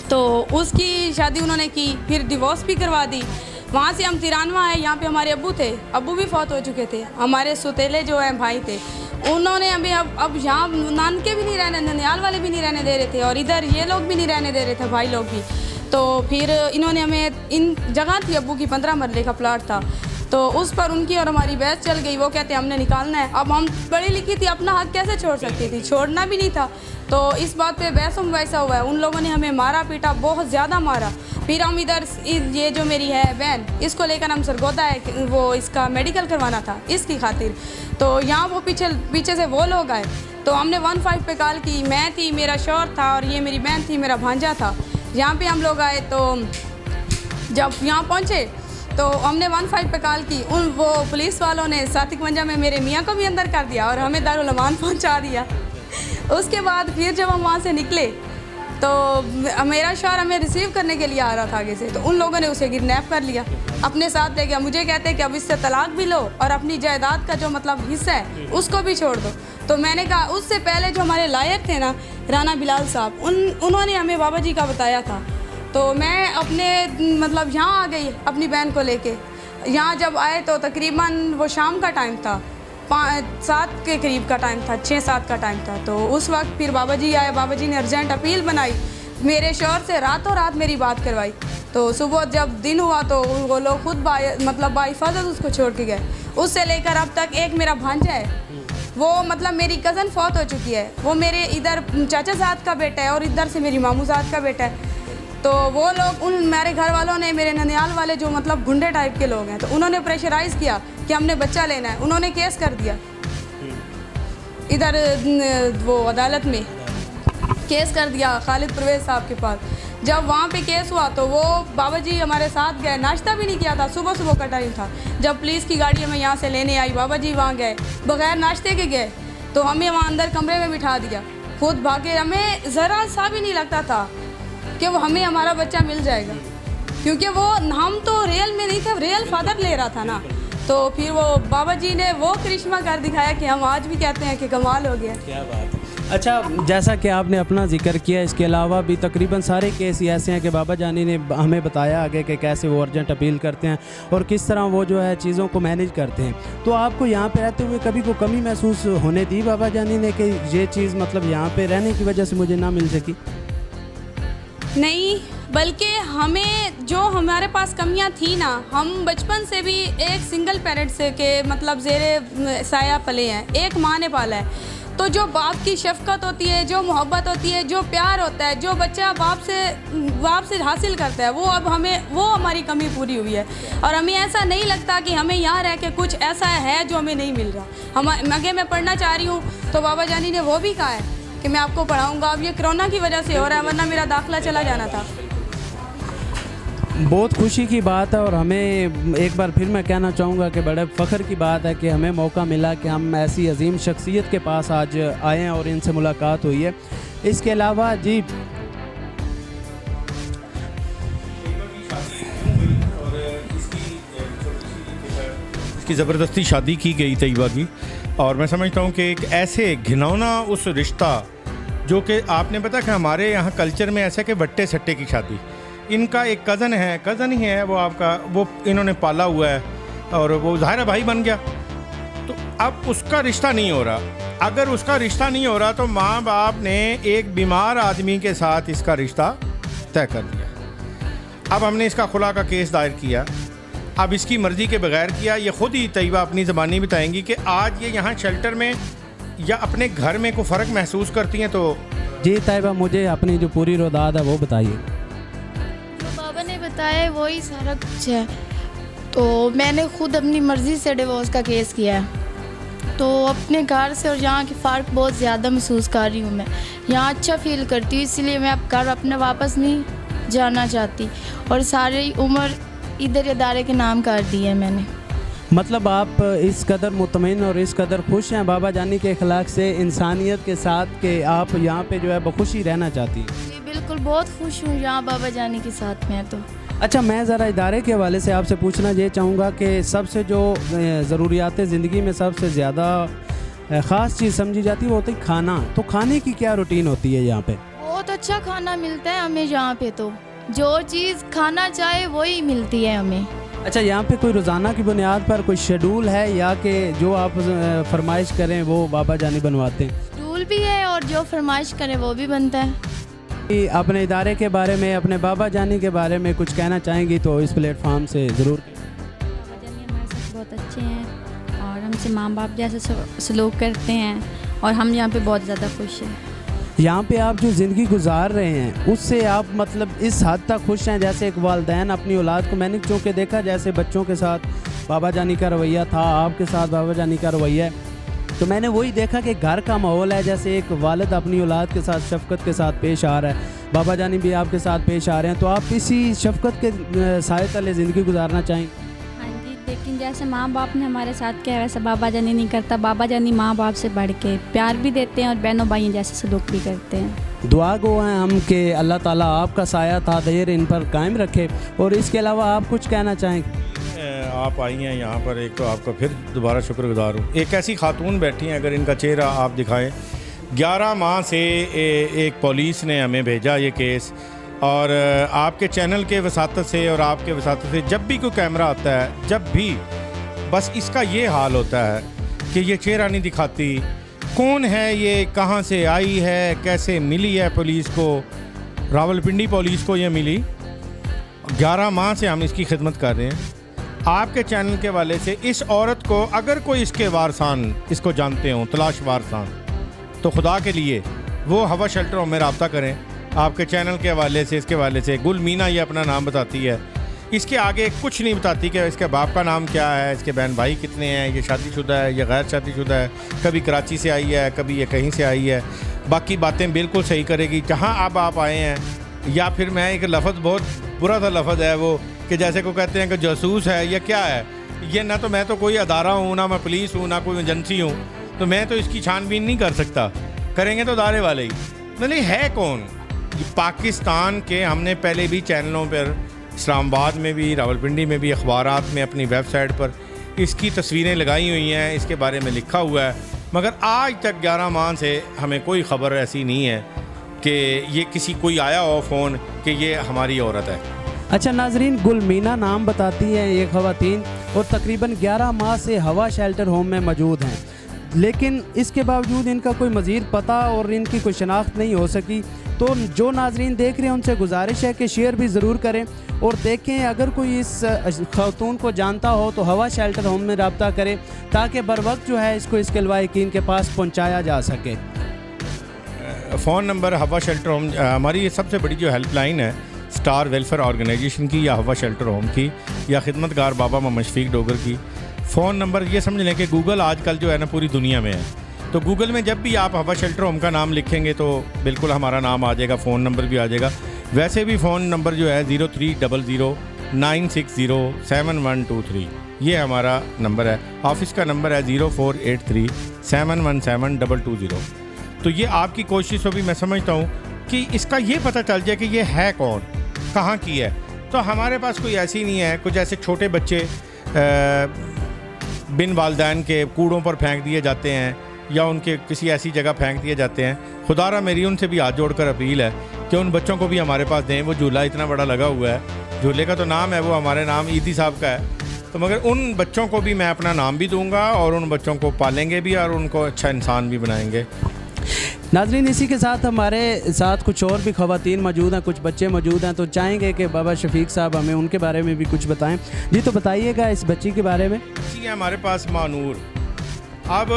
तो उसकी शादी उन्होंने की, फिर डिवोर्स भी करवा दी। वहाँ से हम तिरानवा आए, यहाँ पे हमारे अब्बू थे, अब्बू भी फौत हो चुके थे, हमारे सुतेले जो हैं भाई थे, उन्होंने हमें अब यहाँ नानके भी नहीं रहने, ननिहाल वाले भी नहीं रहने दे रहे थे, और इधर ये लोग भी नहीं रहने दे रहे थे, भाई लोग भी। तो फिर इन्होंने हमें, इन जगह थी अब्बू की 15 मरले का प्लाट था, तो उस पर उनकी और हमारी बहस चल गई। वो कहते हमने निकालना है। अब हम पढ़ी लिखी थी, अपना हक कैसे छोड़ सकती थी, छोड़ना भी नहीं था। तो इस बात पे बहस वैसा हुआ है, उन लोगों ने हमें मारा पीटा, बहुत ज़्यादा मारा। फिर हम इधर ये जो मेरी है बहन, इसको लेकर हम सरगोदा है, वो इसका मेडिकल करवाना था इसकी खातिर, तो यहाँ वो पीछे से वो लोग आए, तो हमने 15 पे कॉल की। मैं थी, मेरा शौहर था, और ये मेरी बहन थी, मेरा भांजा था। यहाँ पे हम लोग आए, तो जब यहाँ पहुँचे तो हमने 15 पे कॉल की। वो पुलिस वालों ने 751 में मेरे मियाँ को भी अंदर कर दिया और हमें दारुल अमान पहुँचा दिया। उसके बाद फिर जब हम वहाँ से निकले तो मेरा शौहर हमें रिसीव करने के लिए आ रहा था आगे से, तो उन लोगों ने उसे किडनैप कर लिया, अपने साथ ले गया। मुझे कहते कि अब इससे तलाक भी लो और अपनी जायदाद का जो मतलब हिस्सा है उसको भी छोड़ दो। तो मैंने कहा, उससे पहले जो हमारे लायर थे ना, राना बिलाल साहब, उन्होंने हमें बाबा जी का बताया था। तो मैं अपने मतलब यहाँ आ गई अपनी बहन को लेके। यहाँ जब आए तो तकरीबन वो शाम का टाइम था, 5-7 के करीब का टाइम था, 6-7 का टाइम था। तो उस वक्त फिर बाबा जी आए, बाबा जी ने अर्जेंट अपील बनाई, मेरे शौहर से रातों रात मेरी बात करवाई। तो सुबह जब दिन हुआ तो वो लोग खुद मतलब बाहिफाजत उसको छोड़ के गए। उससे लेकर अब तक एक मेरा भांजा है, वो मतलब मेरी कज़न फौत हो चुकी है, वो मेरे इधर चाचा साहब का बेटा है और इधर से मेरी मामू साहब का बेटा है। तो वो लोग मेरे घर वालों ने, मेरे ननियाल वाले जो मतलब गुंडे टाइप के लोग हैं, तो उन्होंने प्रेशराइज़ किया कि हमने बच्चा लेना है। उन्होंने केस कर दिया इधर वो अदालत में केस कर दिया खालिद परवेज़ साहब के पास। जब वहाँ पे केस हुआ तो वो बाबा जी हमारे साथ गए, नाश्ता भी नहीं किया था, सुबह सुबह का टाइम था। जब पुलिस की गाड़ी हमें यहाँ से लेने आई, बाबा जी वहाँ गए, बगैर नाश्ते के गए, तो हमें वहाँ अंदर कमरे में बिठा दिया, खुद भागे। हमें ज़रा सा भी नहीं लगता था कि वो हमें हमारा बच्चा मिल जाएगा, क्योंकि वो हम तो रियल में नहीं थे, रियल फादर ले रहा था ना। तो फिर वो बाबा जी ने वो करिश्मा कर दिखाया कि हम आज भी कहते हैं कि कमाल हो गया। क्या बात है। अच्छा, जैसा कि आपने अपना जिक्र किया, इसके अलावा भी तकरीबन सारे केस ऐसे हैं कि बाबा जानी ने हमें बताया आगे कि कैसे वो अर्जेंट अपील करते हैं और किस तरह वो जो है चीज़ों को मैनेज करते हैं। तो आपको यहाँ पे रहते हुए कभी को कमी महसूस होने दी बाबा जानी ने कि ये चीज़ मतलब यहाँ पे रहने की वजह से मुझे ना मिल सकी? नहीं, बल्कि हमें जो हमारे पास कमियां थी ना, हम बचपन से भी एक सिंगल पेरेंट से के मतलब ज़ेरे साया पले हैं, एक माँ ने पाला है। तो जो बाप की शफ़क़त होती है, जो मोहब्बत होती है, जो प्यार होता है, जो बच्चा बाप से हासिल करता है, वो अब वो हमारी कमी पूरी हुई है। और हमें ऐसा नहीं लगता कि हमें यहाँ रह के कुछ ऐसा है जो हमें नहीं मिल रहा। हम आगे मैं पढ़ना चाह रही हूँ तो बाबा जानी ने वो भी कहा है कि मैं आपको पढ़ाऊँगा। अब ये कोरोना की वजह से हो रहा है, वरना मेरा दाखिला चला जाना था। बहुत खुशी की बात है और हमें एक बार फिर मैं कहना चाहूँगा कि बड़े फ़ख्र की बात है कि हमें मौका मिला कि हम ऐसी अजीम शख्सियत के पास आज आए हैं और इनसे मुलाकात हुई है। इसके अलावा जी इसकी ज़बरदस्ती शादी की गई तैयबा की, और मैं समझता हूँ कि एक ऐसे घिनौना उस रिश्ता जो कि आपने पता कि हमारे यहाँ कल्चर में ऐसा कि वट्टे सट्टे की शादी, इनका एक कज़न ही है वो आपका, वो इन्होंने पाला हुआ है और वो ज़ाहिर भाई बन गया। तो अब उसका रिश्ता नहीं हो रहा। अगर उसका रिश्ता नहीं हो रहा तो माँ बाप ने एक बीमार आदमी के साथ इसका रिश्ता तय कर दिया। अब हमने इसका खुला का केस दायर किया, अब इसकी मर्ज़ी के बगैर किया। ये ख़ुद ही तैयबा अपनी ज़बानी बताएंगी कि आज ये यहाँ शेल्टर में या अपने घर में कोई फ़र्क महसूस करती हैं। तो जी तैयबा, मुझे अपनी जो पूरी रोदाद है वो बताइए। बताया वही सारा कुछ है। तो मैंने खुद अपनी मर्ज़ी से डिवोर्स का केस किया है। तो अपने घर से और यहाँ की फ़र्क बहुत ज़्यादा महसूस कर रही हूँ। मैं यहाँ अच्छा फ़ील करती हूँ, इसलिए मैं अब घर अपने वापस नहीं जाना चाहती और सारी उम्र इधर इदारे के नाम कर दी है मैंने। मतलब आप इस कदर मुतमईन और इस कदर खुश हैं बाबा जानी के अखलाक से, इंसानियत के साथ, कि आप यहाँ पे जो है बखुशी रहना चाहती हैं? जी बिल्कुल, बहुत खुश हूँ यहाँ बाबा जानी के साथ में। तो अच्छा, मैं ज़रा इदारे के हवाले से आपसे पूछना ये चाहूँगा कि सबसे जो ज़रूरियात ज़िंदगी में सबसे ज़्यादा ख़ास चीज़ समझी जाती है वो होती है खाना। तो खाने की क्या रूटीन होती है यहाँ पे? बहुत अच्छा खाना मिलता है हमें यहाँ पे, तो जो चीज़ खाना चाहे वही मिलती है हमें। अच्छा, यहाँ पे कोई रोज़ाना की बुनियाद पर कोई शेड्यूल है या कि जो आप फरमाइश करें वो बाबा जानी बनवाते हैं? शेड्यूल भी है और जो फरमाइश करें वो भी बनता है। अपने इदारे के बारे में, अपने बाबा जानी के बारे में कुछ कहना चाहेंगी तो इस प्लेटफॉर्म से ज़रूर। बाबा जानी हमारे साथ बहुत अच्छे हैं और हमसे माँ बाप जैसे सलूक करते हैं और हम यहाँ पे बहुत ज़्यादा खुश हैं। यहाँ पे आप जो ज़िंदगी गुजार रहे हैं उससे आप मतलब इस हद तक खुश हैं जैसे एक वालिदैन अपनी औलाद को, मैंने चूँकि देखा जैसे बच्चों के साथ बाबा जानी का रवैया था, आपके साथ बाबा जानी का रवैया है, तो मैंने वही देखा कि घर का माहौल है, जैसे एक वालिद अपनी औलाद के साथ शफ़क़त के साथ पेश आ रहा है, बाबा जानी भी आपके साथ पेश आ रहे हैं। तो आप इसी शफ़क़त के साए तले ज़िंदगी गुजारना चाहेंगे? हाँ जी, लेकिन जैसे माँ बाप ने हमारे साथ किया वैसे बाबा जानी नहीं करता। बाबा जानी माँ बाप से बढ़ के प्यार भी देते हैं और बहनों भाइयों जैसे सलूक भी करते हैं। दुआ गो हैं हम कि अल्लाह ताला आपका साया था देर इन पर कायम रखे। और इसके अलावा आप कुछ कहना चाहेंगे? आप आई हैं यहाँ पर, एक तो आपका फिर दोबारा शुक्रगुजार हूँ। एक ऐसी खातून बैठी हैं, अगर इनका चेहरा आप दिखाएं, 11 माह से एक पुलिस ने हमें भेजा ये केस और आपके चैनल के वसातत से और आपके वसातत से जब भी कोई कैमरा आता है, जब भी बस इसका ये हाल होता है कि ये चेहरा नहीं दिखाती, कौन है ये, कहाँ से आई है, कैसे मिली है पुलिस को, रावलपिंडी पुलिस को ये मिली। 11 माह से हम इसकी खिदमत कर रहे हैं। आपके चैनल के वाले से इस औरत को, अगर कोई इसके वारसान इसको जानते हों, तलाश वारसान, तो खुदा के लिए वो हवा शेल्टर होम में रब्ता करें। आपके चैनल के हवाले से, इसके हवाले से गुल मीना ये अपना नाम बताती है, इसके आगे कुछ नहीं बताती कि इसके बाप का नाम क्या है, इसके बहन भाई कितने हैं, ये शादीशुदा है या गैर शादीशुदा है, कभी कराची से आई है, कभी ये कहीं से आई है। बाकी बातें बिल्कुल सही करेगी। जहाँ अब आप आए हैं, या फिर मैं एक लफ्ज़, बहुत बुरा सा लफ्ज़ है वो, कि जैसे को कहते हैं कि जासूस है या क्या है ये, ना तो मैं तो कोई अदारा हूँ, ना मैं पुलिस हूँ, ना कोई एजेंसी हूँ, तो मैं तो इसकी छानबीन नहीं कर सकता। करेंगे तो अदारे वाले ही। मतलब है कौन? पाकिस्तान के हमने पहले भी चैनलों पर, इस्लामाबाद में भी, रावलपिंडी में भी, अखबारात में, अपनी वेबसाइट पर इसकी तस्वीरें लगाई हुई हैं, इसके बारे में लिखा हुआ है, मगर आज तक 11 माह से हमें कोई ख़बर ऐसी नहीं है कि ये किसी कोई आया हो फ़ोन कि ये हमारी औरत है। अच्छा नाजरीन, गुलमीना नाम बताती है ये ख़वातीन, और तकरीबन 11 माह से हवा शेल्टर होम में मौजूद हैं, लेकिन इसके बावजूद इनका कोई मज़ीद पता और इनकी कोई शनाख्त नहीं हो सकी। तो जो नाजरीन देख रहे हैं उनसे गुजारिश है कि शेयर भी ज़रूर करें और देखें, अगर कोई इस खातून को जानता हो तो हवा शेल्टर होम में रब्ता करें, ताकि बर वक्त जो है इसको इसके लवाहिकीन के पास पहुँचाया जा सके। फ़ोन नंबर हवा शेल्टर होम, हमारी सबसे बड़ी जो हेल्पलाइन है स्टार वेलफेयर ऑर्गेनाइजेशन की या हवा शेल्टर होम की या खिदमतगार बाबा मोहम्मद शफीक डोगर की। फ़ोन नंबर ये समझ लें कि गूगल आजकल जो है ना पूरी दुनिया में है, तो गूगल में जब भी आप हवा शेल्टर होम का नाम लिखेंगे तो बिल्कुल हमारा नाम आ जाएगा, फ़ोन नंबर भी आ जाएगा। वैसे भी फ़ोन नंबर जो है 030096071123, ये हमारा नंबर है। ऑफ़िस का नंबर है 0483717220। तो ये आपकी कोशिश होगी, मैं समझता हूँ कि इसका ये पता चल जाए कि ये है कौन, कहाँ की है। तो हमारे पास कोई ऐसी नहीं है, कुछ ऐसे छोटे बच्चे बिन वालदैन के कूड़ों पर फेंक दिए जाते हैं या उनके किसी ऐसी जगह फेंक दिए जाते हैं। खुदारा मेरी उनसे भी हाथ जोड़कर अपील है कि उन बच्चों को भी हमारे पास दें। वो झूला इतना बड़ा लगा हुआ है, झूले का तो नाम है वो हमारे नाम ईदी साहब का है, तो मगर उन बच्चों को भी मैं अपना नाम भी दूंगा और उन बच्चों को पालेंगे भी और उनको अच्छा इंसान भी बनाएंगे। नाजरीन, इसी के साथ हमारे साथ कुछ और भी ख़वातीन मौजूद हैं, कुछ बच्चे मौजूद हैं, तो चाहेंगे कि बाबा शफीक साहब हमें उनके बारे में भी कुछ बताएं। जी तो बताइएगा इस बच्ची के बारे में। बच्ची है हमारे पास मानूर। अब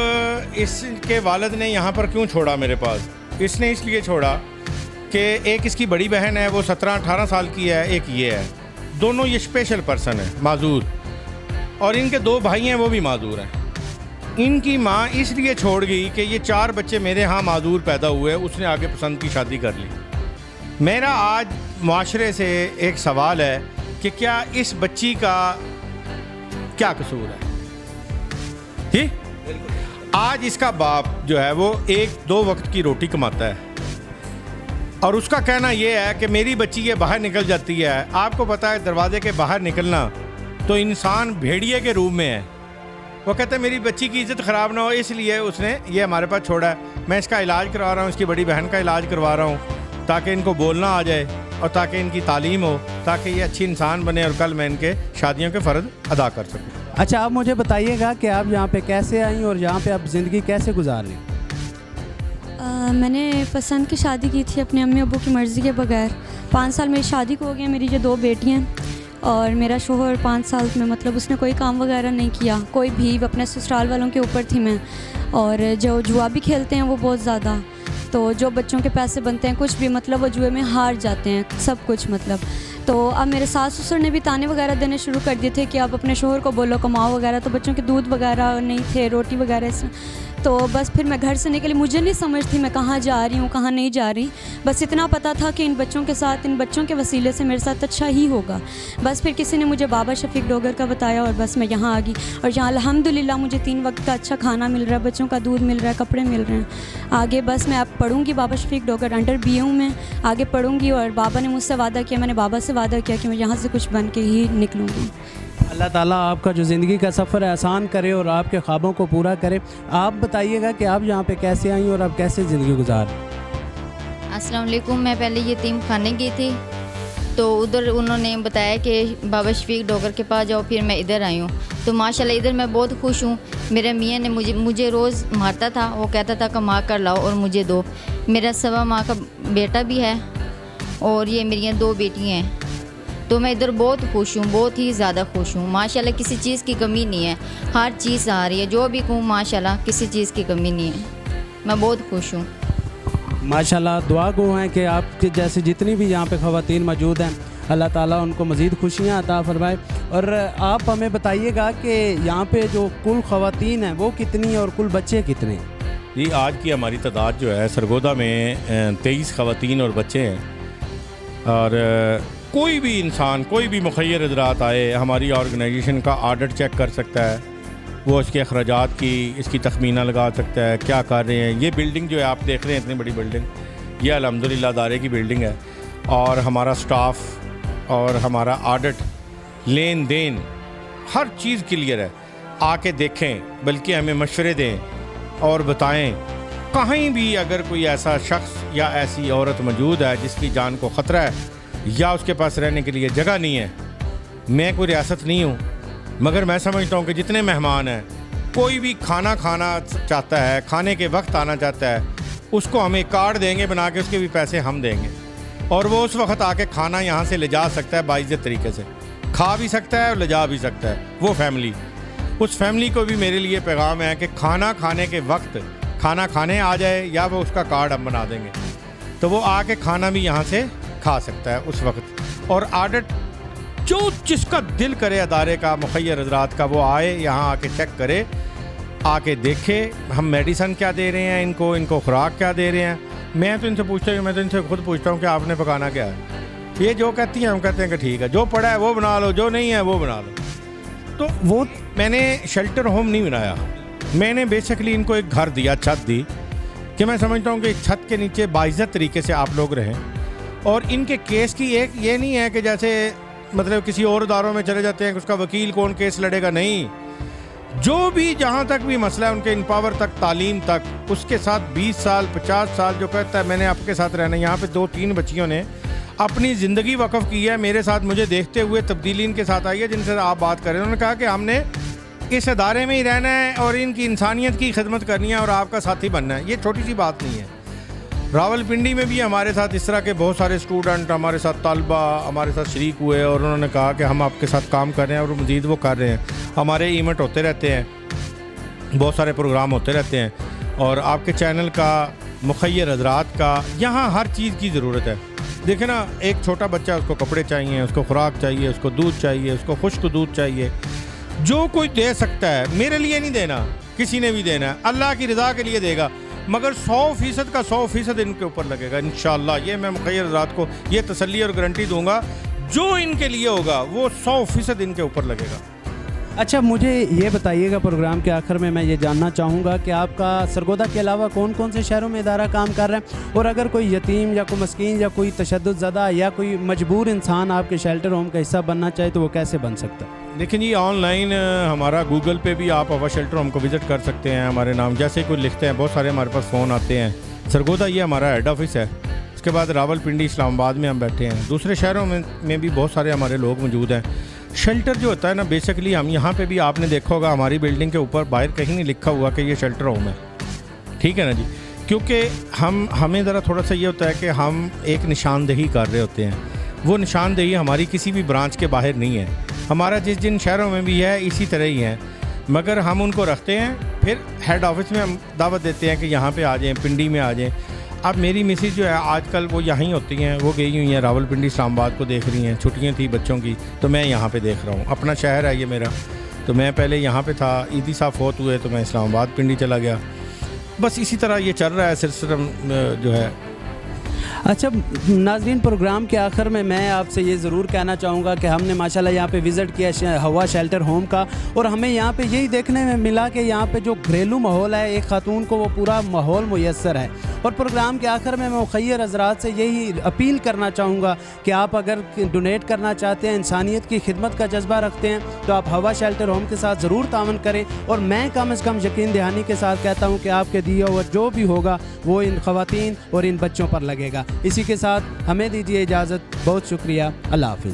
इसके वालिद ने यहाँ पर क्यों छोड़ा मेरे पास? इसने इसलिए छोड़ा कि एक इसकी बड़ी बहन है, वो 17-18 साल की है, एक ये है, दोनों ये स्पेशल पर्सन है माजूर, और इनके 2 भाई हैं वो भी माजूर हैं। इनकी माँ इसलिए छोड़ गई कि ये 4 बच्चे मेरे यहाँ माजूर पैदा हुए, उसने आगे पसंद की शादी कर ली। मेरा आज माशरे से एक सवाल है कि क्या इस बच्ची का क्या कसूर है? ठीक, आज इसका बाप जो है वो 1-2 वक्त की रोटी कमाता है और उसका कहना ये है कि मेरी बच्ची ये बाहर निकल जाती है। आपको पता है दरवाजे के बाहर निकलना तो इंसान भेड़िए के रूप में है। वो कहता है मेरी बच्ची की इज़्ज़त ख़राब ना हो, इसलिए उसने ये हमारे पास छोड़ा है। मैं इसका इलाज करवा रहा हूँ, इसकी बड़ी बहन का इलाज करवा रहा हूँ, ताकि इनको बोलना आ जाए और ताकि इनकी तालीम हो, ताकि ये अच्छी इंसान बने और कल मैं इनके शादियों के फ़र्ज अदा कर सकूँ। अच्छा, आप मुझे बताइएगा कि आप यहाँ पे कैसे आई और यहाँ पे आप ज़िंदगी कैसे गुजार रही? मैंने पसंद की शादी की थी अपने अम्मी अब्बू की मर्ज़ी के बगैर। 5 साल मेरी शादी को हो गए। मेरी जो 2 बेटियाँ और मेरा शोहर 5 साल में मतलब उसने कोई काम वगैरह नहीं किया, कोई भी, अपने ससुराल वालों के ऊपर थी मैं। और जो जुआ भी खेलते हैं वो बहुत ज़्यादा, तो जो बच्चों के पैसे बनते हैं कुछ भी मतलब वो जुए में हार जाते हैं सब कुछ मतलब। तो अब मेरे सास ससुर ने भी ताने वगैरह देने शुरू कर दिए थे कि आप अपने शोहर को बोलो कमाओ वगैरह, तो बच्चों के दूध वगैरह नहीं थे, रोटी वगैरह। तो बस फिर मैं घर से निकली, मुझे नहीं समझ थी मैं कहाँ जा रही हूँ कहाँ नहीं जा रही, बस इतना पता था कि इन बच्चों के साथ, इन बच्चों के वसीले से मेरे साथ अच्छा ही होगा। बस फिर किसी ने मुझे बाबा शफीक डोगर का बताया और बस मैं यहाँ आ गई। और यहाँ अल्हम्दुलिल्लाह मुझे 3 वक्त का अच्छा खाना मिल रहा है, बच्चों का दूध मिल रहा है, कपड़े मिल रहे हैं। आगे बस मैं अब पढ़ूँगी बाबा शफीक डोगर अंडर BA में आगे पढ़ूँगी और बाबा ने मुझसे वादा किया, मैंने बाबा से वादा किया कि मैं यहाँ से कुछ बन के ही निकलूँगी। अल्लाह ताला आपका जो ज़िंदगी का सफ़र है आसान करे और आपके ख्वाबों को पूरा करे। आप बताइएगा कि आप यहाँ पे कैसे आई और आप कैसे ज़िंदगी गुजार? अस्सलाम वालेकुम। मैं पहले यतीम खाने गई थी, तो उधर उन्होंने बताया कि बाबा शफीक डॉक्टर के पास जाओ, फिर मैं इधर आई हूँ। तो माशाल्लाह इधर मैं बहुत खुश हूँ। मेरे मियाँ ने मुझे रोज़ मारता था, वो कहता था कमा कर लाओ और मुझे दो। मेरा 1.25 माह का बेटा भी है और ये मेरी 2 बेटियाँ हैं। तो मैं इधर बहुत खुश हूँ, बहुत ही ज़्यादा खुश हूँ। माशाल्लाह किसी चीज़ की कमी नहीं है, हर चीज़ आ रही है। जो भी कहूँ माशाल्लाह किसी चीज़ की कमी नहीं है। मैं बहुत खुश हूँ। माशाल्लाह दुआ गो हैं कि आपके जैसे जितनी भी यहाँ पे ख़वातीन मौजूद हैं, अल्लाह ताला उनको मज़ीद खुशियाँ अता फरमाए। और आप हमें बताइएगा कि यहाँ पे जो कुल ख़वातीन हैं वो कितनी और कुल बच्चे कितने? जी, आज की हमारी तादाद जो है सरगोदा में 23 ख़वातीन और बच्चे हैं। और कोई भी इंसान, कोई भी मुखय्यर हज़रात आए, हमारी ऑर्गेनाइजेशन का ऑडिट चेक कर सकता है। वो इसके अखराजात की इसकी तखमीना लगा सकता है, क्या कर रहे हैं। ये बिल्डिंग जो है आप देख रहे हैं, इतनी बड़ी बिल्डिंग, ये अल्हम्दुलिल्लाह इदारे की बिल्डिंग है। और हमारा स्टाफ और हमारा ऑडिट, लेन देन, हर चीज़ क्लियर है। आके देखें, बल्कि हमें मशवरे दें और बताएं कहीं भी अगर कोई ऐसा शख्स या ऐसी औरत मौजूद है जिसकी जान को ख़तरा है या उसके पास रहने के लिए जगह नहीं है। मैं कोई रियासत नहीं हूँ, मगर मैं समझता हूँ कि जितने मेहमान हैं, कोई भी खाना खाना चाहता है, खाने के वक्त आना चाहता है, उसको हम एक कार्ड देंगे बना के, उसके भी पैसे हम देंगे और वो उस वक्त आके खाना यहाँ से ले जा सकता है, बाइज़्ज़त तरीके से खा भी सकता है और ले जा भी सकता है। वो फैमिली, उस फैमिली को भी मेरे लिए पैगाम है कि खाना खाने के वक्त खाना खाने आ जाए या वो उसका कार्ड हम बना देंगे, तो वो आके खाना भी यहाँ से खा सकता है उस वक्त। और ऑडिट जो जिसका दिल करे अदारे का, मुखय्यर हज़रात का, वो आए यहाँ आके चेक करे, आके देखे हम मेडिसन क्या दे रहे हैं इनको खुराक क्या दे रहे हैं। मैं तो इनसे पूछता हूँ, मैं तो इनसे खुद पूछता हूँ कि आपने पकाना क्या है। ये जो कहती हैं हम कहते हैं कि ठीक है, जो पड़ा है वो बना लो, जो नहीं है वो बना लो। तो वो मैंने शेल्टर होम नहीं बनाया, मैंने बेसिकली इनको एक घर दिया, छत दी, कि मैं समझता हूँ कि एक छत के नीचे बाइज़्ज़त तरीके से आप लोग रहें। और इनके केस की एक ये नहीं है कि जैसे मतलब किसी और इदारों में चले जाते हैं कि उसका वकील कौन केस लड़ेगा, नहीं। जो भी जहाँ तक भी मसला है उनके इनपावर तक, तालीम तक, उसके साथ 20 साल 50 साल जो कहता है मैंने आपके साथ रहना। यहाँ पे 2-3 बच्चियों ने अपनी ज़िंदगी वक़्फ़ की है मेरे साथ, मुझे देखते हुए तब्दीली इनके साथ आई है जिनसे आप बात करें। उन्होंने कहा कि हमने इस अदारे में ही रहना है और इनकी इंसानियत की खिदमत करनी है और आपका साथी बनना है। ये छोटी सी बात नहीं है। रावलपिंडी में भी हमारे साथ इस तरह के बहुत सारे स्टूडेंट, हमारे साथ तलबा हमारे साथ शरीक हुए और उन्होंने कहा कि हम आपके साथ काम कर रहे हैं और मज़ीद वो कर रहे हैं। हमारे इवेंट होते रहते हैं, बहुत सारे प्रोग्राम होते रहते हैं और आपके चैनल का, मुखय्यर हज़रात का, यहाँ हर चीज़ की ज़रूरत है। देखें ना, एक छोटा बच्चा, उसको कपड़े चाहिए, उसको खुराक चाहिए, उसको दूध चाहिए, उसको खुश्क दूध चाहिए। जो कोई दे सकता है, मेरे लिए नहीं देना, किसी ने भी देना है, अल्लाह की रज़ा के लिए देगा, मगर 100% का 100% इनके ऊपर लगेगा इंशाअल्लाह। ये मैं मुखय्यर हज़रात को ये तसल्ली और गारंटी दूंगा, जो इनके लिए होगा वो 100% इनके ऊपर लगेगा। अच्छा, मुझे ये बताइएगा, प्रोग्राम के आखिर में मैं ये जानना चाहूँगा कि आपका सरगोदा के अलावा कौन कौन से शहरों में इदारा काम कर रहा है, और अगर कोई यतीम या कोई मस्कीन या कोई तशद्दुद-ज़दा या कोई मजबूर इंसान आपके शेल्टर होम का हिस्सा बनना चाहे तो वो कैसे बन सकता है? लेकिन ये ऑनलाइन हमारा गूगल पे भी आप आवा शेल्टर होम को विज़िट कर सकते हैं। हमारे नाम जैसे कोई लिखते हैं, बहुत सारे हमारे पास फ़ोन आते हैं। सरगोदा ये हमारा हेड ऑफिस है, उसके बाद रावलपिंडी, इस्लामाबाद में हम बैठे हैं। दूसरे शहरों में भी बहुत सारे हमारे लोग मौजूद हैं। शेल्टर जो होता है ना, बेसिकली हम यहाँ पे भी आपने देखा होगा हमारी बिल्डिंग के ऊपर बाहर कहीं नहीं लिखा हुआ कि ये शेल्टर होम है, ठीक है ना जी, क्योंकि हमें ज़रा थोड़ा सा ये होता है कि हम एक निशानदेही कर रहे होते हैं। वो निशानदेही हमारी किसी भी ब्रांच के बाहर नहीं है, हमारा जिन शहरों में भी है इसी तरह ही है, मगर हम उनको रखते हैं। फिर हेड ऑफिस में हम दावत देते हैं कि यहाँ पे आ जाएं, पिंडी में आ जाएं। अब मेरी मिसेज जो है आजकल वो यहाँ ही होती हैं, वो गई हुई हैं रावलपिंडी, इस्लामाबाद को देख रही हैं। छुट्टियाँ थी बच्चों की, तो मैं यहाँ पे देख रहा हूँ। अपना शहर है ये मेरा, तो मैं पहले यहाँ पे था, ईदी साहब फौत हुए तो मैं इस्लामाबाद पिंडी चला गया। बस इसी तरह ये चल रहा है सिलसिला जो है। अच्छा नाज़रीन, प्रोग्राम के आखिर में मैं आपसे ये ज़रूर कहना चाहूँगा कि हमने माशाल्लाह यहाँ पे विज़िट किया हवा शेल्टर होम का, और हमें यहाँ पे यही देखने में मिला कि यहाँ पे जो घरेलू माहौल है, एक खातून को वो पूरा माहौल मुयस्सर है। और प्रोग्राम के आखिर में मैं मुखय्यर हज़रात से यही अपील करना चाहूँगा कि आप अगर डोनेट करना चाहते हैं, इंसानियत की खिदमत का जज्बा रखते हैं, तो आप हवा शेल्टर होम के साथ ज़रूर तावन करें। और मैं कम से कम यकीन दहानी के साथ कहता हूँ कि आपके दिया हुआ जो भी होगा वो इन ख़वातीन और इन बच्चों पर लगेगा। इसी के साथ हमें दीजिए इजाज़त। बहुत शुक्रिया। अल्लाह हाफिज़।